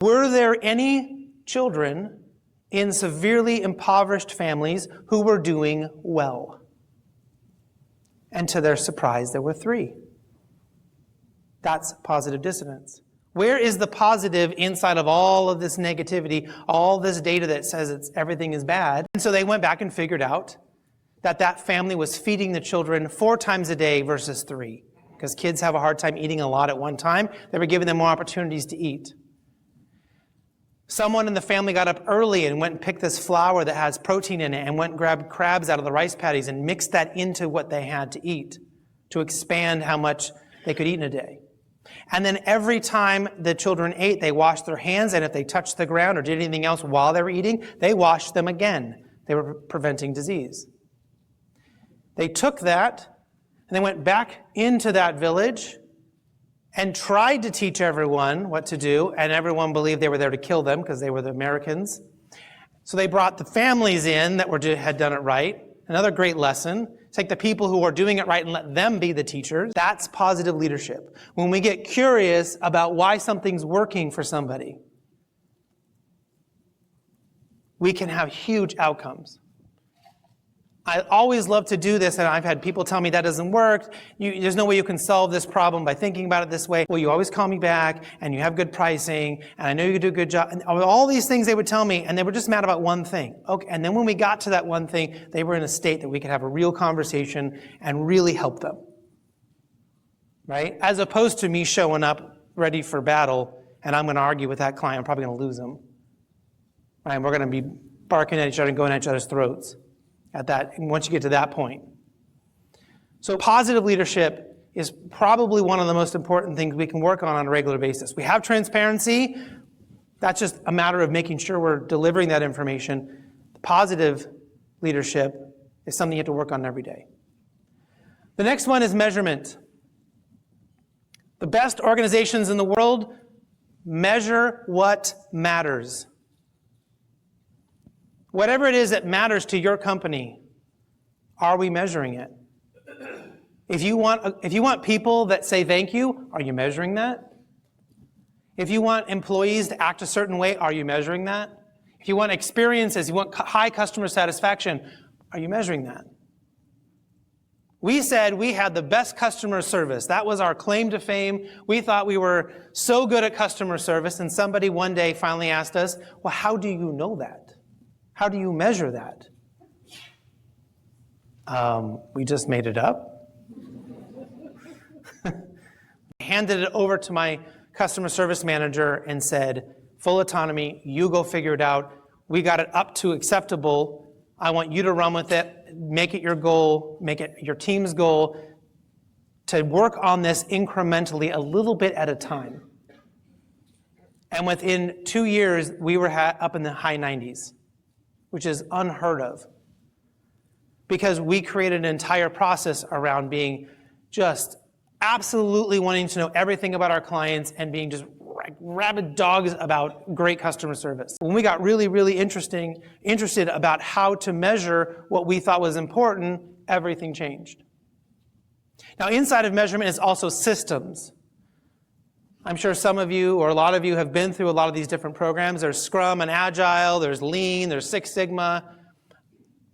Were there any children in severely impoverished families who were doing well? And to their surprise, there were 3. That's positive dissonance. Where is the positive inside of all of this negativity, all this data that says everything is bad? And so they went back and figured out that that family was feeding the children 4 times a day versus 3. Because kids have a hard time eating a lot at one time. They were giving them more opportunities to eat. Someone in the family got up early and went and picked this flour that has protein in it and went and grabbed crabs out of the rice paddies and mixed that into what they had to eat to expand how much they could eat in a day. And then every time the children ate, they washed their hands, and if they touched the ground or did anything else while they were eating, they washed them again. They were preventing disease. They took that and they went back into that village and tried to teach everyone what to do, and everyone believed they were there to kill them because they were the Americans. So they brought the families in that had done it right. Another great lesson. Take the people who are doing it right and let them be the teachers. That's positive leadership. When we get curious about why something's working for somebody, we can have huge outcomes. I always love to do this, and I've had people tell me that doesn't work. There's no way you can solve this problem by thinking about it this way. Well, you always call me back, and you have good pricing, and I know you do a good job. And all these things they would tell me, and they were just mad about one thing. Okay, and then when we got to that one thing, they were in a state that we could have a real conversation and really help them. Right? As opposed to me showing up ready for battle, and I'm going to argue with that client. I'm probably going to lose them. Right? And we're going to be barking at each other and going at each other's throats. Once you get to that point. So positive leadership is probably one of the most important things we can work on a regular basis. We have transparency. That's just a matter of making sure we're delivering that information. Positive leadership is something you have to work on every day. The next one is measurement. The best organizations in the world measure what matters. Whatever it is that matters to your company, are we measuring it? If you want people that say thank you, are you measuring that? If you want employees to act a certain way, are you measuring that? If you want experiences, you want high customer satisfaction, are you measuring that? We said we had the best customer service. That was our claim to fame. We thought we were so good at customer service, and somebody one day finally asked us, well, how do you know that? How do you measure that? We just made it up. Handed it over to my customer service manager and said, full autonomy, you go figure it out. We got it up to acceptable. I want you to run with it, make it your goal, make it your team's goal, to work on this incrementally a little bit at a time. And within 2 years, we were up in the high 90s. Which is unheard of. Because we created an entire process around being just absolutely wanting to know everything about our clients and being just rabid dogs about great customer service. When we got really, really interested about how to measure what we thought was important, everything changed. Now, inside of measurement is also systems. I'm sure some of you or a lot of you have been through a lot of these different programs. There's Scrum and Agile, there's Lean, there's Six Sigma.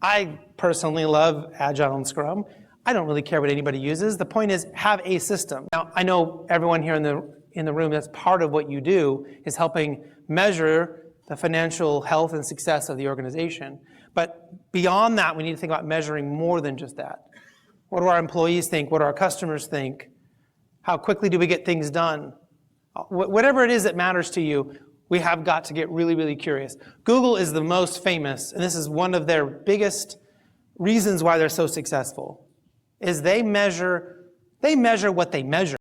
I personally love Agile and Scrum. I don't really care what anybody uses. The point is, have a system. Now, I know everyone here in the room, that's part of what you do, is helping measure the financial health and success of the organization. But beyond that, we need to think about measuring more than just that. What do our employees think? What do our customers think? How quickly do we get things done? Whatever it is that matters to you, we have got to get really, really curious. Google is the most famous, and this is one of their biggest reasons why they're so successful, is they measure what they measure.